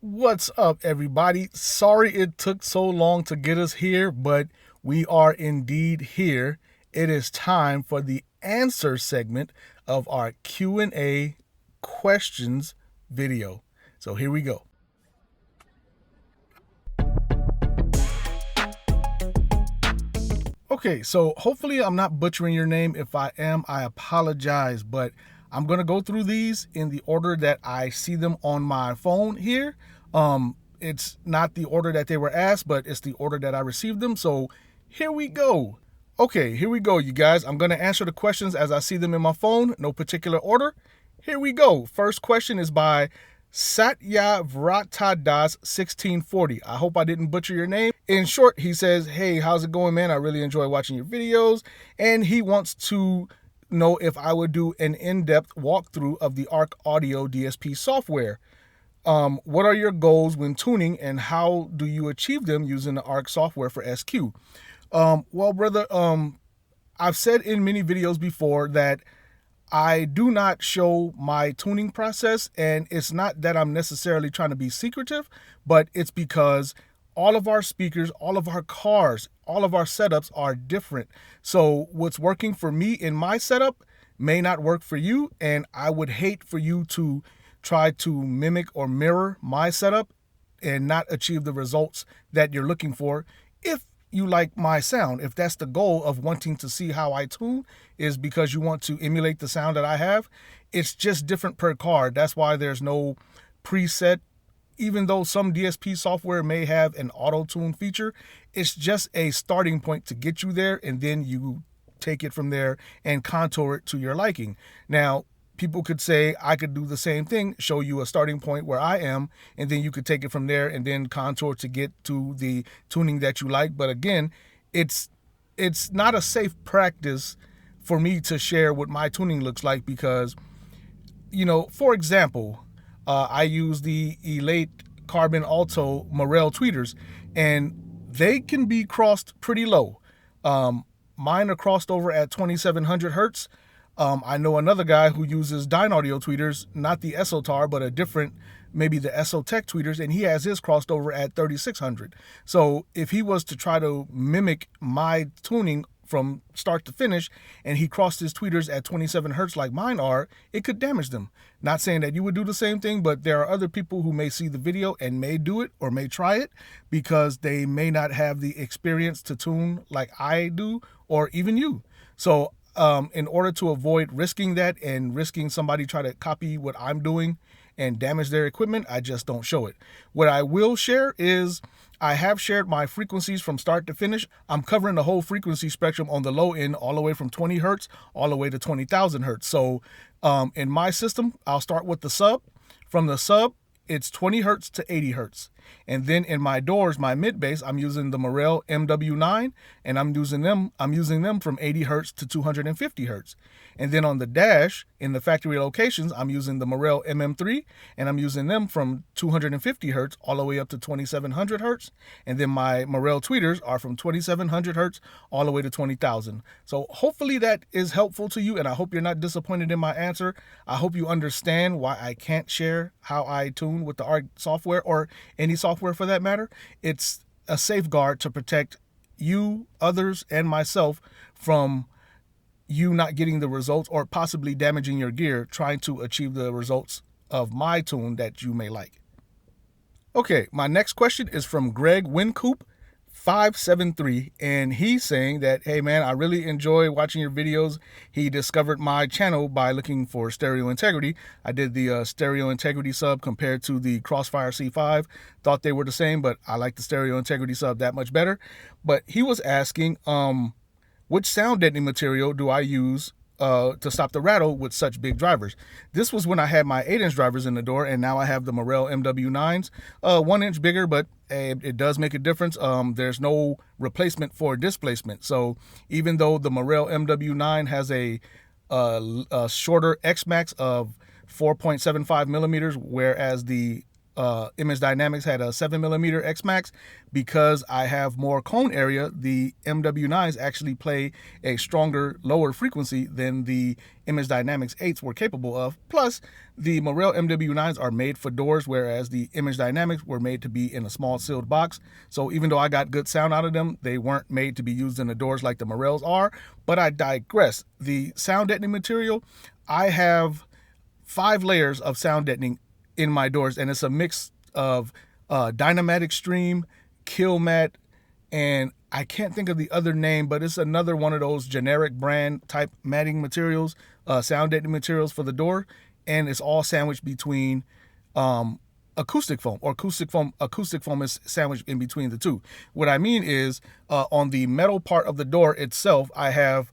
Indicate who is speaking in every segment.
Speaker 1: What's up, everybody? Sorry it took so long to get us here, but we are indeed here. It is time for the answer segment of our Q&A questions video. So here we go. Okay, so hopefully I'm not butchering your name. If I am, I apologize, but I'm going to go through these in the order that I see them on my phone here. It's not the order that they were asked, but it's the order that I received them. So here we go. Okay, here we go, you guys. I'm going to answer the questions as I see them in my phone, no particular order. Here we go. First question is by Satya Vratadas 1640. I hope I didn't butcher your name. In short, he says, hey, how's it going, man? I really enjoy watching your videos. And he wants to know if I would do an in-depth walkthrough of the ARC Audio DSP software. What are your goals when tuning, and how do you achieve them using the ARC software for SQ? Well, brother, I've said in many videos before that I do not show my tuning process, and it's not that I'm necessarily trying to be secretive, but it's because all of our speakers, all of our cars, all of our setups are different. So what's working for me in my setup may not work for you, and I would hate for you to try to mimic or mirror my setup and not achieve the results that you're looking for. If you like my sound, if that's the goal of wanting to see how I tune, is because you want to emulate the sound that I have, it's just different per car. That's why there's no preset. Even though some DSP software may have an auto tune feature, it's just a starting point to get you there, and then you take it from there and contour it to your liking. Now, people could say I could do the same thing, show you a starting point where I am, and then you could take it from there and then contour to get to the tuning that you like. But again, it's not a safe practice for me to share what my tuning looks like because, for example, I use the Elate Carbon Alto Morel tweeters, and they can be crossed pretty low. Mine are crossed over at 2700 hertz. I know another guy who uses Dynaudio tweeters, not the Esotar, but a different, maybe the Esotech tweeters, and he has his crossed over at 3600. So if he was to try to mimic my tuning from start to finish, and he crossed his tweeters at 27 hertz like mine are, it could damage them. Not saying that you would do the same thing, but there are other people who may see the video and may do it or may try it because they may not have the experience to tune like I do, or even you. So in order to avoid risking that and risking somebody try to copy what I'm doing and damage their equipment, I just don't show it. What I will share is I have shared my frequencies from start to finish. I'm covering the whole frequency spectrum on the low end, all the way from 20 hertz all the way to 20,000 hertz. So in my system, I'll start with the sub. From the sub, it's 20 hertz to 80 hertz. And then in my doors, my mid bass, I'm using the Morel MW9, and I'm using them from 80 hertz to 250 hertz. And then on the dash, in the factory locations, I'm using the Morel MM3, and I'm using them from 250 hertz all the way up to 2700 hertz. And then my Morel tweeters are from 2700 hertz all the way to 20,000. So hopefully that is helpful to you, and I hope you're not disappointed in my answer. I hope you understand why I can't share how I tune with the ARC software, or any software for that matter. It's a safeguard to protect you, others, and myself from you not getting the results or possibly damaging your gear trying to achieve the results of my tune that you may like. Okay, my next question is from Greg Wincoop 573, and he's saying that, hey man, I really enjoy watching your videos. He discovered my channel by looking for stereo integrity. I did the stereo integrity sub compared to the Crossfire C5. Thought they were the same, but I like the stereo integrity sub that much better. But he was asking, which sound deadening material do I use to stop the rattle with such big drivers? This was when I had my 8-inch drivers in the door, and now I have the Morel MW9s, 1 inch bigger, but it does make a difference. There's no replacement for displacement. So even though the Morel MW9 has a shorter X-Max of 4.75 millimeters, whereas the Image Dynamics had a 7mm X Max. Because I have more cone area, the MW9s actually play a stronger, lower frequency than the Image Dynamics 8s were capable of. Plus, the Morel MW9s are made for doors, whereas the Image Dynamics were made to be in a small sealed box. So even though I got good sound out of them, they weren't made to be used in the doors like the Morels are. But I digress. The sound deadening material, I have 5 layers of sound deadening in my doors, and it's a mix of Dynamatic Stream, Kill Mat, and I can't think of the other name, but it's another one of those generic brand type matting materials, sound deadening materials for the door, and it's all sandwiched between acoustic foam, or acoustic foam is sandwiched in between the two. What I mean is, on the metal part of the door itself, I have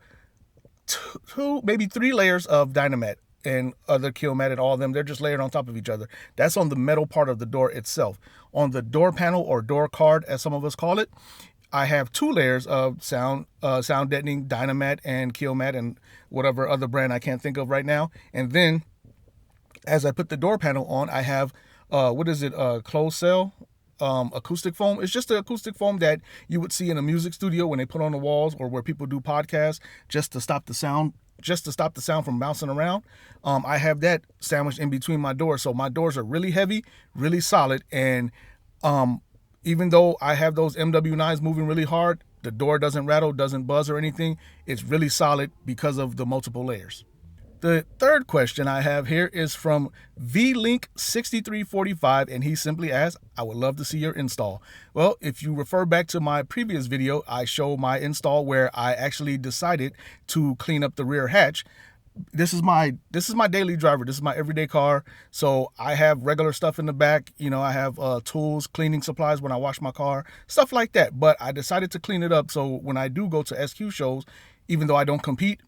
Speaker 1: 2, maybe 3 layers of Dynamat and other Kill Mat, and all of them, they're just layered on top of each other. That's on the metal part of the door itself. On the door panel, or door card as some of us call it, I have 2 layers of sound deadening, Dynamat and Kill Mat, and whatever other brand I can't think of right now. And then as I put the door panel on, I have closed cell acoustic foam. It's just the acoustic foam that you would see in a music studio when they put on the walls, or where people do podcasts, just to stop the sound from bouncing around. I have that sandwiched in between my doors. So my doors are really heavy, really solid. And even though I have those MW9s moving really hard, the door doesn't rattle, doesn't buzz or anything. It's really solid because of the multiple layers. The third question I have here is from VLink6345, and he simply asks, I would love to see your install. Well, if you refer back to my previous video, I show my install where I actually decided to clean up the rear hatch. This is my daily driver. This is my everyday car. So I have regular stuff in the back. You know, I have tools, cleaning supplies when I wash my car, stuff like that. But I decided to clean it up. So when I do go to SQ shows, even though I don't compete,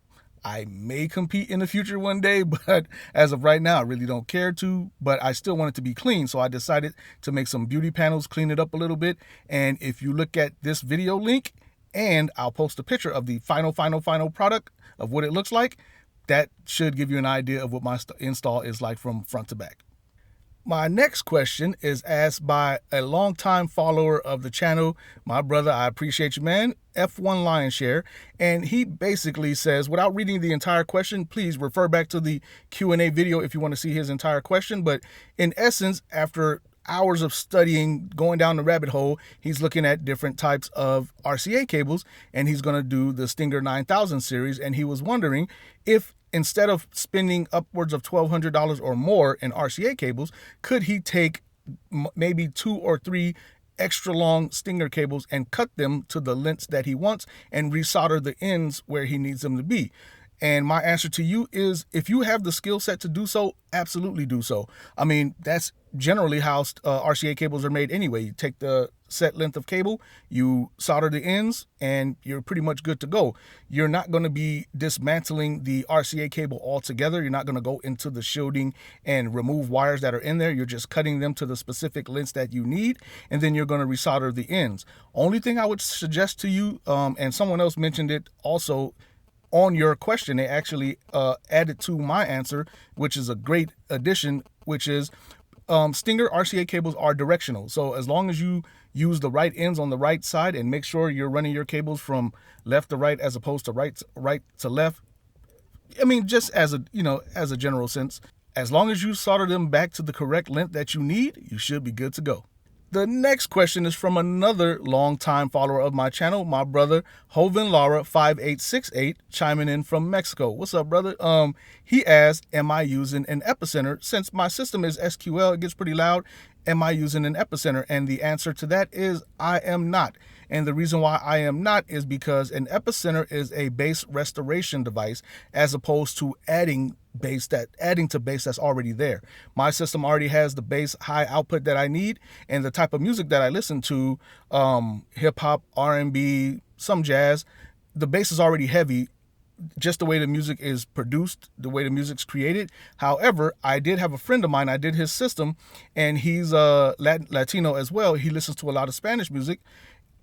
Speaker 1: I may compete in the future one day, but as of right now, I really don't care to, but I still want it to be clean. So I decided to make some beauty panels, clean it up a little bit. And if you look at this video link, and I'll post a picture of the final product of what it looks like, that should give you an idea of what my install is like from front to back. My next question is asked by a longtime follower of the channel, my brother. I appreciate you, man. F1 Lionshare. And he basically says, without reading the entire question, please refer back to the Q&A video if you want to see his entire question. But in essence, after hours of studying, going down the rabbit hole, he's looking at different types of RCA cables, and he's going to do the Stinger 9000 series. And he was wondering if, instead of spending upwards of $1,200 or more in RCA cables, could he take maybe 2 or 3 extra long Stinger cables and cut them to the lengths that he wants and resolder the ends where he needs them to be? And my answer to you is, if you have the skill set to do so, absolutely do so. I mean, that's generally how RCA cables are made anyway. You take the set length of cable, you solder the ends, and you're pretty much good to go. You're not going to be dismantling the RCA cable altogether. You're not going to go into the shielding and remove wires that are in there. You're just cutting them to the specific lengths that you need, and then you're going to resolder the ends. Only thing I would suggest to you, and someone else mentioned it also on your question, they actually added to my answer, which is a great addition, which is Stinger RCA cables are directional. So as long as you use the right ends on the right side and make sure you're running your cables from left to right as opposed to right to left, I mean, just as a general sense, as long as you solder them back to the correct length that you need, you should be good to go. The next question is from another longtime follower of my channel, my brother Hoven Lara 5868, chiming in from Mexico. What's up, brother? He asked, am I using an epicenter? Since my system is SQL, it gets pretty loud. Am I using an epicenter? And the answer to that is I am not. And the reason why I am not is because an epicenter is a bass restoration device, as opposed to adding to bass that's already there. My system already has the bass high output that I need, and the type of music that I listen to, hip hop, R&B, some jazz, the bass is already heavy, just the way the music is produced, the way the music's created. However, I did have a friend of mine, I did his system, and he's Latino as well. He listens to a lot of Spanish music.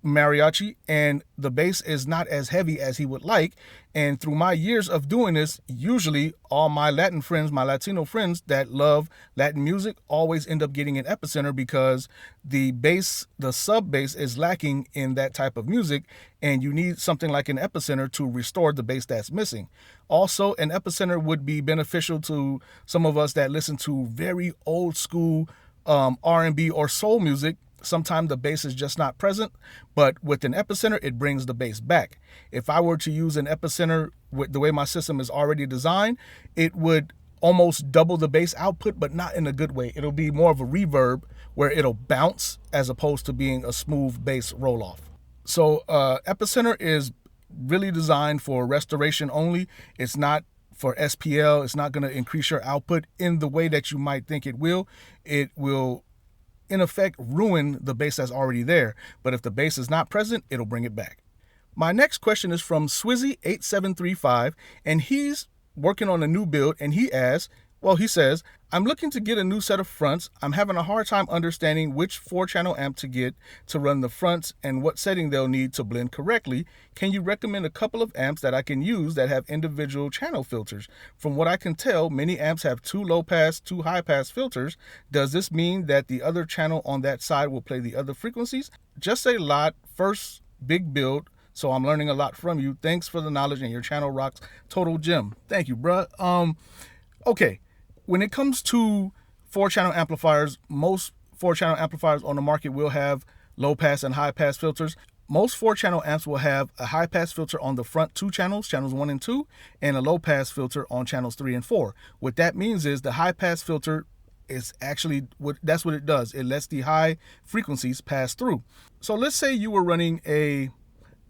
Speaker 1: mariachi, and the bass is not as heavy as he would like. And through my years of doing this, usually all my Latin friends, my Latino friends that love Latin music, always end up getting an epicenter because the bass, the sub bass, is lacking in that type of music, and you need something like an epicenter to restore the bass that's missing. Also, an epicenter would be beneficial to some of us that listen to very old school R&B or soul music. Sometimes the bass is just not present, but with an epicenter, it brings the bass back. If I were to use an epicenter with the way my system is already designed, it would almost double the bass output, but not in a good way. It'll be more of a reverb where it'll bounce as opposed to being a smooth bass roll off. So epicenter is really designed for restoration only. It's not for SPL. It's not going to increase your output in the way that you might think it will. It will, in effect, ruin the bass that's already there. But if the bass is not present, it'll bring it back. My next question is from Swizzy8735, and he's working on a new build, and he says, I'm looking to get a new set of fronts. I'm having a hard time understanding which 4-channel amp to get to run the fronts and what setting they'll need to blend correctly. Can you recommend a couple of amps that I can use that have individual channel filters? From what I can tell, many amps have 2 low-pass, 2 high-pass filters. Does this mean that the other channel on that side will play the other frequencies? Just a lot. First big build, so I'm learning a lot from you. Thanks for the knowledge, and your channel rocks. Total gem. Thank you, bruh. Okay. When it comes to 4-channel amplifiers, most 4-channel amplifiers on the market will have low-pass and high-pass filters. Most 4-channel amps will have a high-pass filter on the front 2 channels, channels 1 and 2, and a low-pass filter on channels 3 and 4. What that means is the high-pass filter is actually, that's what it does. It lets the high frequencies pass through. So let's say you were running a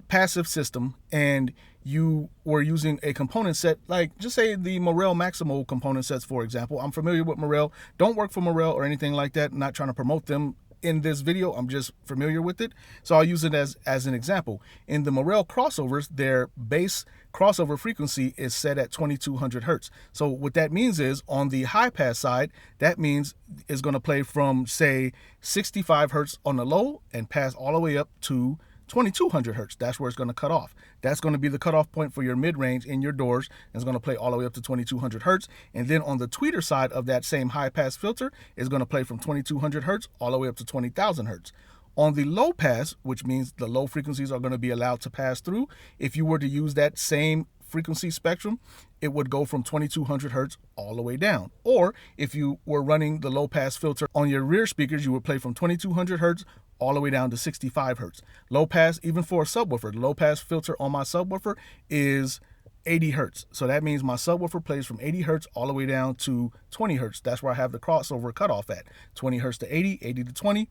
Speaker 1: passive system and you were using a component set, like just say the Morel Maximo component sets, for example. I'm familiar with Morel. Don't work for Morel or anything like that. I'm not trying to promote them in this video. I'm just familiar with it. So I'll use it as an example. In the Morel crossovers, their bass crossover frequency is set at 2200 hertz. So what that means is on the high pass side, that means it's going to play from, say, 65 hertz on the low and pass all the way up to 2200 hertz. That's where it's going to cut off. That's going to be the cutoff point for your mid-range in your doors, and it's going to play all the way up to 2200 hertz. And then on the tweeter side of that same high-pass filter, is going to play from 2200 hertz all the way up to 20,000 hertz. On the low pass, which means the low frequencies are going to be allowed to pass through, if you were to use that same frequency spectrum, it would go from 2200 hertz all the way down. Or if you were running the low pass filter on your rear speakers, you would play from 2200 hertz all the way down to 65 hertz. Low pass, even for a subwoofer, the low pass filter on my subwoofer is 80 hertz. So that means my subwoofer plays from 80 hertz all the way down to 20 hertz. That's where I have the crossover cutoff at. 20 hertz to 80, 80 to 20.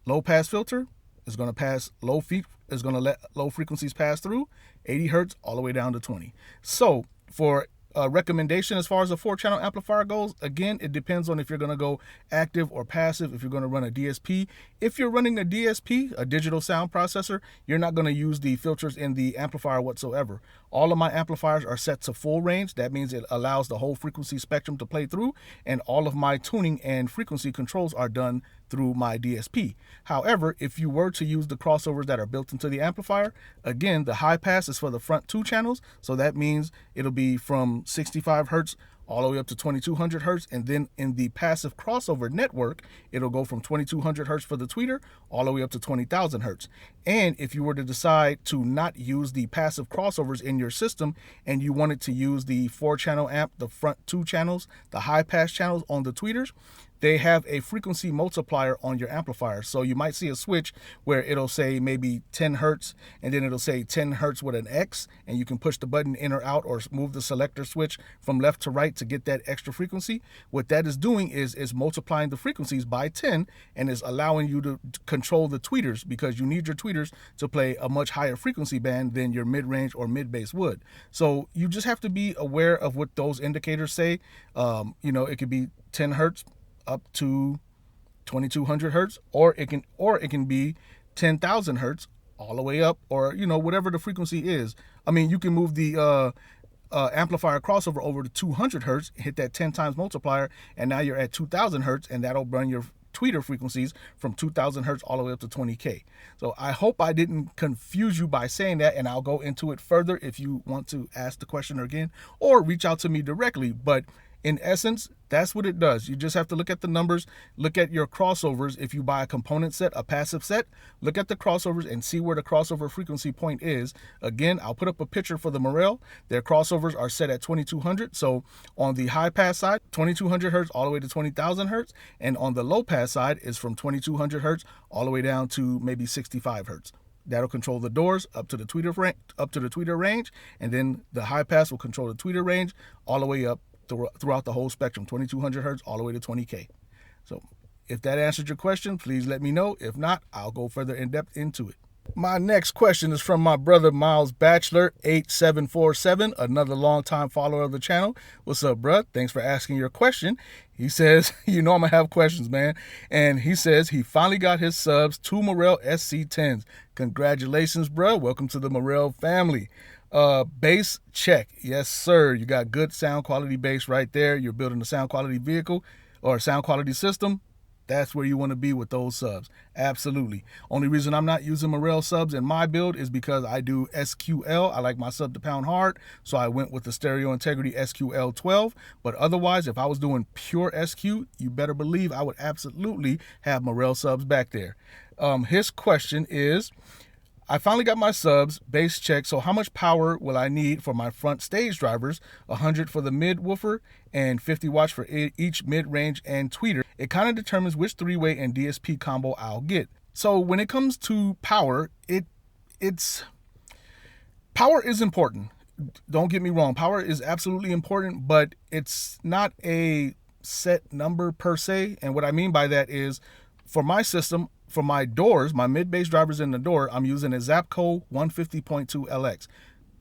Speaker 1: Low pass filter is going to pass is going to let low frequencies pass through, 80 hertz all the way down to 20. So for a recommendation as far as a 4-channel amplifier goes, again, it depends on if you're going to go active or passive, if you're going to run a DSP. If you're running a DSP, a digital sound processor, you're not going to use the filters in the amplifier whatsoever. All of my amplifiers are set to full range. That means it allows the whole frequency spectrum to play through, and all of my tuning and frequency controls are done through my DSP. However, if you were to use the crossovers that are built into the amplifier, again, the high pass is for the front 2 channels. So that means it'll be from 65 hertz all the way up to 2200 hertz. And then in the passive crossover network, it'll go from 2200 hertz for the tweeter all the way up to 20,000 hertz. And if you were to decide to not use the passive crossovers in your system and you wanted to use the 4-channel amp, the front 2 channels, the high pass channels on the tweeters, they have a frequency multiplier on your amplifier. So you might see a switch where it'll say maybe 10 hertz, and then it'll say 10 hertz with an X, and you can push the button in or out or move the selector switch from left to right to get that extra frequency. What that is doing is multiplying the frequencies by 10 and is allowing you to control the tweeters, because you need your tweeters to play a much higher frequency band than your mid-range or mid-bass would. So you just have to be aware of what those indicators say. It could be 10 hertz up to 2200 hertz, or it can be 10,000 hertz all the way up, or whatever the frequency is. I mean, you can move the amplifier crossover over to 200 hertz, hit that 10 times multiplier, and now you're at 2000 hertz, and that'll run your tweeter frequencies from 2000 hertz all the way up to 20K. So I hope I didn't confuse you by saying that, and I'll go into it further if you want to ask the question again or reach out to me directly. But in essence, that's what it does. You just have to look at the numbers, look at your crossovers. If you buy a component set, a passive set, look at the crossovers and see where the crossover frequency point is. Again, I'll put up a picture for the Morel. Their crossovers are set at 2200. So on the high pass side, 2200 hertz all the way to 20,000 hertz. And on the low pass side is from 2200 hertz all the way down to maybe 65 hertz. That'll control the doors up to the tweeter range, and then the high pass will control the tweeter range all the way up throughout the whole spectrum, 2200 hertz all the way to 20K. So if that answered your question, please let me know. If not, I'll go further in depth into it. My next question is from my brother Miles Bachelor 8747, another longtime follower of the channel. What's up, bruh? Thanks for asking your question. He says, you know I'm gonna have questions, man. And he says he finally got his subs, 2 Morel SC10s. Congratulations, bruh. Welcome to the Morel family. Bass check. Yes, sir. You got good sound quality bass right there. You're building a sound quality vehicle or a sound quality system. That's where you want to be with those subs. Absolutely. Only reason I'm not using Morel subs in my build is because I do SQL. I like my sub to pound hard, so I went with the Stereo Integrity SQL 12. But otherwise, if I was doing pure SQ, you better believe I would absolutely have Morel subs back there. His question is, I finally got my subs, bass check, so how much power will I need for my front stage drivers? 100 for the mid woofer and 50 watts for each mid-range and tweeter. It kind of determines which three-way and DSP combo I'll get. So when it comes to power, power is important. Don't get me wrong, power is absolutely important, but it's not a set number per se. And what I mean by that is, for my system, for my doors, my mid-bass drivers in the door, I'm using a Zapco 150.2 LX,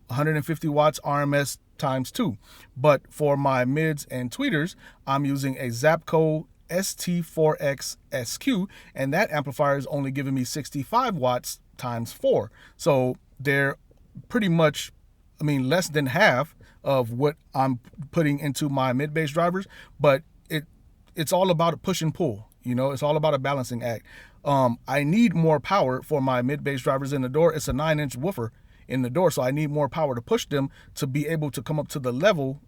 Speaker 1: 150 watts RMS times 2. But for my mids and tweeters, I'm using a Zapco ST4X SQ, and that amplifier is only giving me 65 watts times 4. So they're pretty much, less than half of what I'm putting into my mid-bass drivers, but it's all about a push and pull. It's all about a balancing act. I need more power for my mid-bass drivers in the door. It's a 9-inch woofer in the door, so I need more power to push them to be able to come up to the level,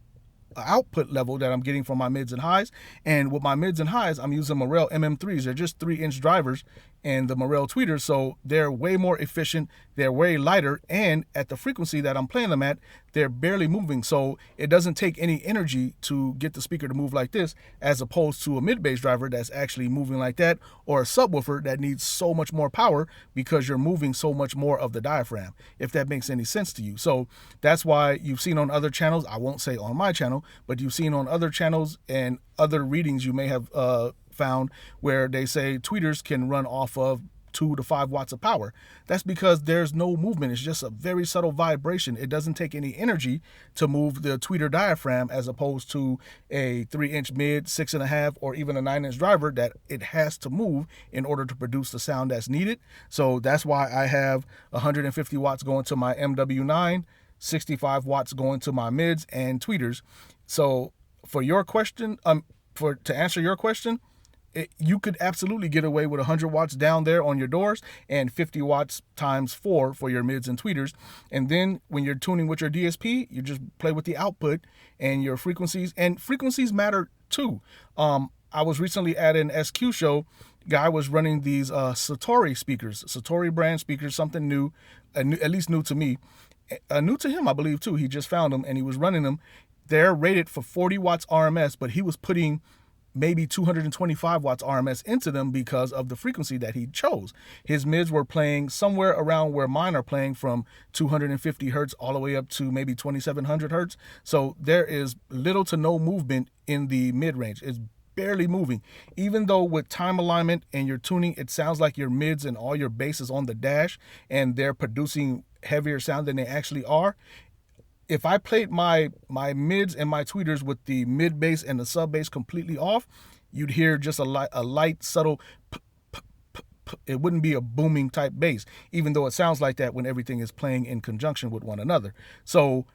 Speaker 1: output level that I'm getting from my mids and highs. And with my mids and highs, I'm using Morel MM3s. They're just 3-inch drivers and the Morel tweeters, so they're way more efficient, they're way lighter, and at the frequency that I'm playing them at, they're barely moving. So it doesn't take any energy to get the speaker to move like this, as opposed to a mid-bass driver that's actually moving like that, or a subwoofer that needs so much more power because you're moving so much more of the diaphragm, if that makes any sense to you. So that's why you've seen on other channels, I won't say on my channel, but you've seen on other channels and other readings you may have found where they say tweeters can run off of 2 to 5 watts of power. That's because there's no movement. It's just a very subtle vibration. It doesn't take any energy to move the tweeter diaphragm, as opposed to a 3-inch mid, 6.5, or even a 9-inch driver that it has to move in order to produce the sound that's needed. So that's why I have 150 watts going to my MW9, 65 watts going to my mids and tweeters. So for your question, to answer your question, you could absolutely get away with 100 watts down there on your doors and 50 watts times 4 for your mids and tweeters. And then when you're tuning with your DSP, you just play with the output and your frequencies. And frequencies matter too. I was recently at an SQ show. Guy was running these Satori speakers, Satori brand speakers, something new, at least new to me. New to him, I believe, too. He just found them and he was running them. They're rated for 40 watts RMS, but he was putting maybe 225 watts RMS into them because of the frequency that he chose. His mids were playing somewhere around where mine are playing, from 250 hertz all the way up to maybe 2700 hertz. So there is little to no movement in the mid-range. It's barely moving. Even though with time alignment and your tuning, it sounds like your mids and all your bass is on the dash and they're producing heavier sound than they actually are. If I played my mids and my tweeters with the mid bass and the sub bass completely off, you'd hear just a light subtle it wouldn't be a booming type bass, even though it sounds like that when everything is playing in conjunction with one another. So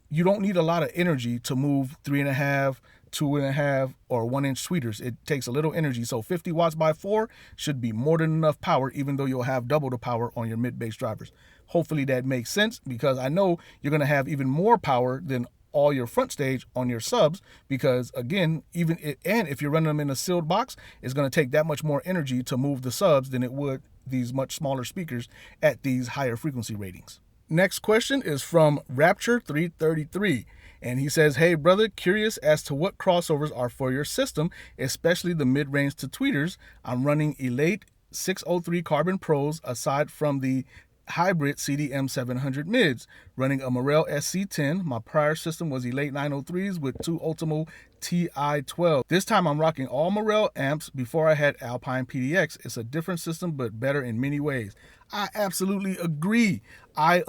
Speaker 1: you don't need a lot of energy to move 3.5 2.5 or 1-inch tweeters. It takes a little energy. So 50 watts by 4 should be more than enough power, even though you'll have double the power on your mid-bass drivers. Hopefully that makes sense, because I know you're going to have even more power than all your front stage on your subs, because again, and if you're running them in a sealed box, it's going to take that much more energy to move the subs than it would these much smaller speakers at these higher frequency ratings. Next question is from Rapture333, and he says, hey brother, curious as to what crossovers are for your system, especially the mid-range to tweeters. I'm running Elate 603 Carbon Pros aside from the hybrid CDM 700 mids, running a Morel SC10. My prior system was Elate 903s with 2 Ultimo TI-12. This time I'm rocking all Morel amps. Before I had Alpine PDX. It's a different system, but better in many ways. I absolutely agree. I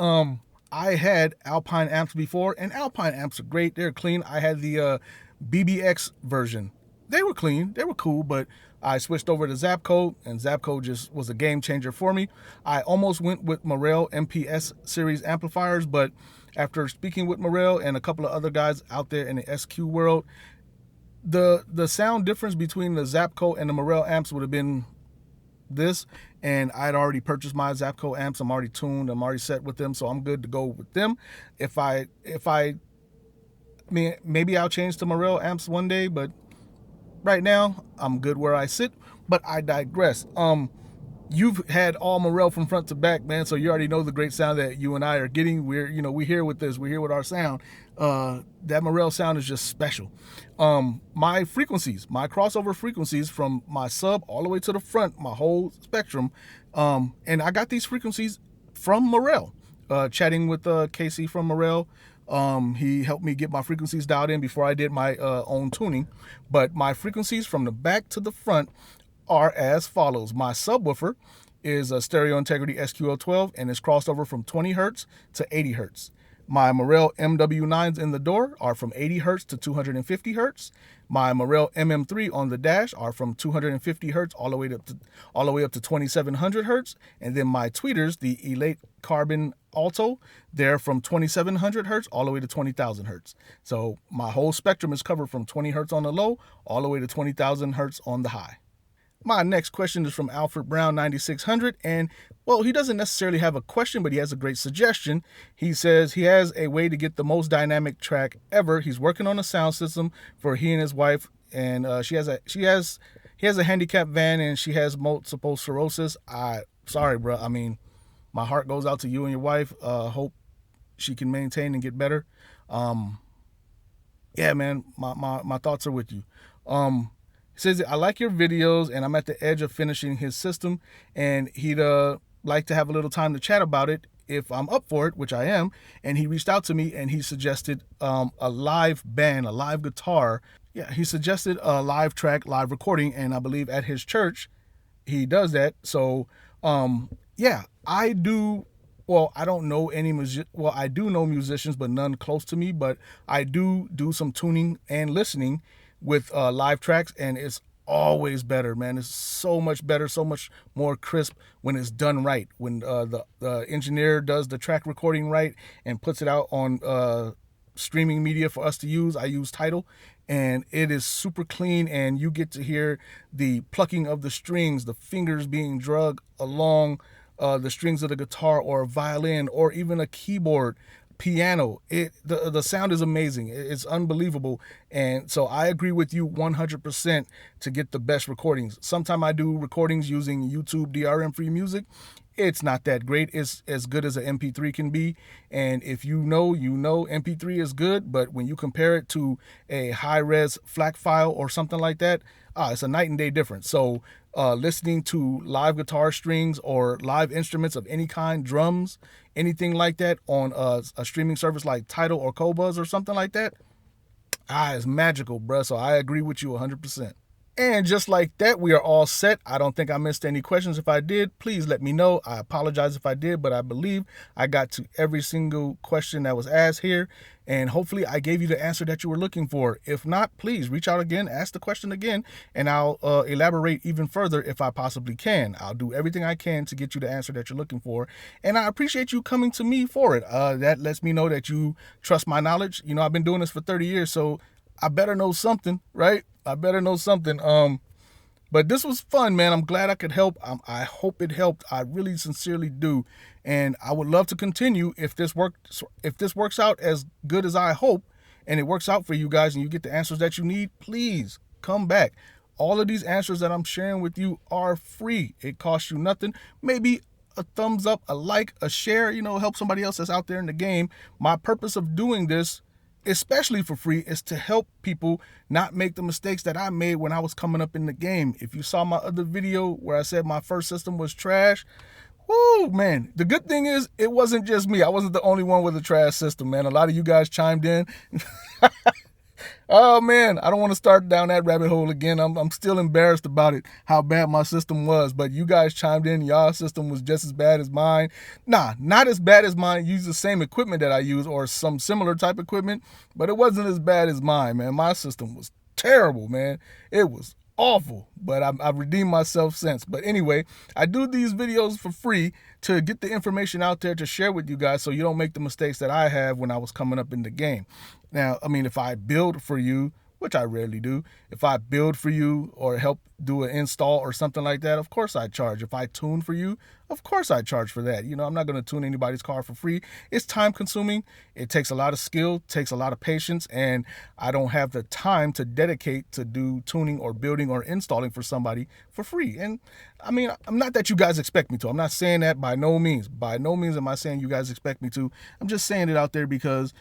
Speaker 1: had Alpine amps before, and Alpine amps are great. They're clean. I had the BBX version. They were clean. They were cool, but I switched over to Zapco, and Zapco just was a game changer for me. I almost went with Morel MPS series amplifiers, but after speaking with Morel and a couple of other guys out there in the SQ world, the sound difference between the Zapco and the Morel amps would have been this, and I'd already purchased my Zapco amps. I'm already tuned. I'm already set with them, so I'm good to go with them. If I mean, maybe I'll change to Morel amps one day, but right now I'm good where I sit. But I digress. You've had all Morel from front to back, man, so you already know the great sound that you and I are getting. We're here with this. We're here with our sound. That Morel sound is just special. My frequencies, my crossover frequencies from my sub all the way to the front, my whole spectrum, and I got these frequencies from Morel. Chatting with Casey from Morel, he helped me get my frequencies dialed in before I did my own tuning. But my frequencies from the back to the front are as follows. My subwoofer is a Stereo Integrity SQL12, and it's crossed over from 20 hertz to 80 hertz. My Morel MW9s in the door are from 80 hertz to 250 hertz. My Morel MM3 on the dash are from 250 hertz all the way up to 2700 hertz. And then my tweeters, the Elate Carbon Alto, they're from 2700 hertz all the way to 20,000 hertz. So my whole spectrum is covered from 20 hertz on the low all the way to 20,000 hertz on the high. My next question is from Alfred Brown 9600, and well, he doesn't necessarily have a question, but he has a great suggestion. He says he has a way to get the most dynamic track ever. He's working on a sound system for he and his wife, and he has a handicap van, and she has multiple sclerosis. Sorry, bro. I mean, my heart goes out to you and your wife. Hope she can maintain and get better. Yeah, man, my thoughts are with you. He says, I like your videos, and I'm at the edge of finishing his system, and he'd like to have a little time to chat about it if I'm up for it, which I am. And he reached out to me, and he suggested a live band, a live guitar. Yeah, he suggested a live track, live recording, and I believe at his church he does that. So, yeah, I do. Well, I don't know any I do know musicians, but none close to me. But I do some tuning and listening with live tracks, and it's always better, man. It's so much better, so much more crisp when it's done right. When the engineer does the track recording right and puts it out on streaming media for us to use. I use Tidal, and it is super clean, and you get to hear the plucking of the strings, the fingers being drug along the strings of the guitar or a violin or even a keyboard, piano. The sound is amazing. It's unbelievable. And so I agree with you 100% to get the best recordings. Sometimes I do recordings using YouTube DRM free music. It's not that great. It's as good as an MP3 can be. And if you know MP3 is good, but when you compare it to a high-res FLAC file or something like that, it's a night and day difference. So listening to live guitar strings or live instruments of any kind, drums, anything like that on a streaming service like Tidal or Qobuz or something like that, it's magical, bruh. So I agree with you 100%. And just like that, we are all set. I don't think I missed any questions. If I did, please let me know. I apologize if I did, but I believe I got to every single question that was asked here. And hopefully I gave you the answer that you were looking for. If not, please reach out again, ask the question again, and I'll elaborate even further if I possibly can. I'll do everything I can to get you the answer that you're looking for. And I appreciate you coming to me for it. That lets me know that you trust my knowledge. I've been doing this for 30 years, so I better know something, right? I better know something. But this was fun, man. I'm glad I could help. I hope it helped. I really sincerely do. And I would love to continue if this works out as good as I hope, and it works out for you guys and you get the answers that you need. Please come back. All of these answers that I'm sharing with you are free. It costs you nothing. Maybe a thumbs up, a like, a share, help somebody else that's out there in the game. My purpose of doing this, especially for free, is to help people not make the mistakes that I made when I was coming up in the game. If you saw my other video where I said my first system was trash, whoo, man. The good thing is it wasn't just me. I wasn't the only one with a trash system, man. A lot of you guys chimed in. Oh, man, I don't want to start down that rabbit hole again. I'm still embarrassed about it, how bad my system was. But you guys chimed in. Y'all system was just as bad as mine. Nah, not as bad as mine. Use the same equipment that I use or some similar type equipment. But it wasn't as bad as mine, man. My system was terrible, man. It was awful, but I've redeemed myself since. But anyway, I do these videos for free to get the information out there to share with you guys so you don't make the mistakes that I have when I was coming up in the game. Now, I mean, if I build for you, which I rarely do, if I build for you or help do an install or something like that, of course I charge. If I tune for you, of course I charge for that. I'm not going to tune anybody's car for free. It's time consuming. It takes a lot of skill, takes a lot of patience, and I don't have the time to dedicate to do tuning or building or installing for somebody for free. And I mean, I'm not that you guys expect me to. I'm not saying that by no means. By no means am I saying you guys expect me to. I'm just saying it out there because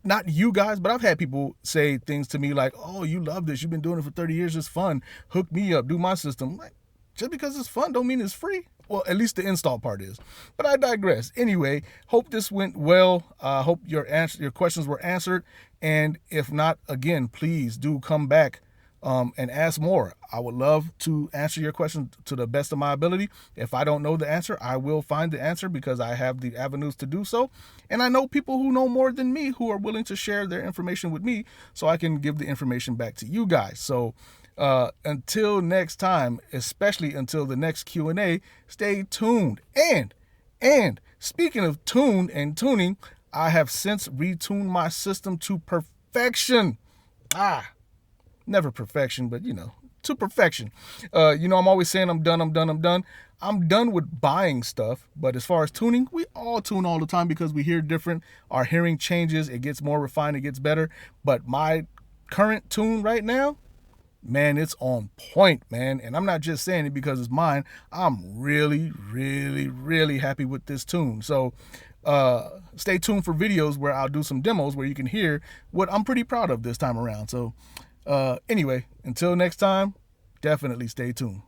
Speaker 1: not you guys, but I've had people say things to me like, oh, you love this. You've been doing it for 30 years. It's fun. Hook me up. Do my system. Like, just because it's fun don't mean it's free. Well, at least the install part is. But I digress. Anyway, hope this went well. Hope your questions were answered. And if not, again, please do come back and ask more. I would love to answer your question to the best of my ability. If I don't know the answer, I will find the answer because I have the avenues to do so. And I know people who know more than me who are willing to share their information with me so I can give the information back to you guys. So until next time, especially until the next Q&A, stay tuned. And speaking of tune and tuning, I have since retuned my system to perfection. Never perfection, but to perfection. I'm always saying I'm done. I'm done with buying stuff, but as far as tuning, we all tune all the time because we hear different. Our hearing changes, it gets more refined, it gets better. But my current tune right now, man, it's on point, man. And I'm not just saying it because it's mine. I'm really, really, really happy with this tune. So stay tuned for videos where I'll do some demos where you can hear what I'm pretty proud of this time around. So anyway, until next time, definitely stay tuned.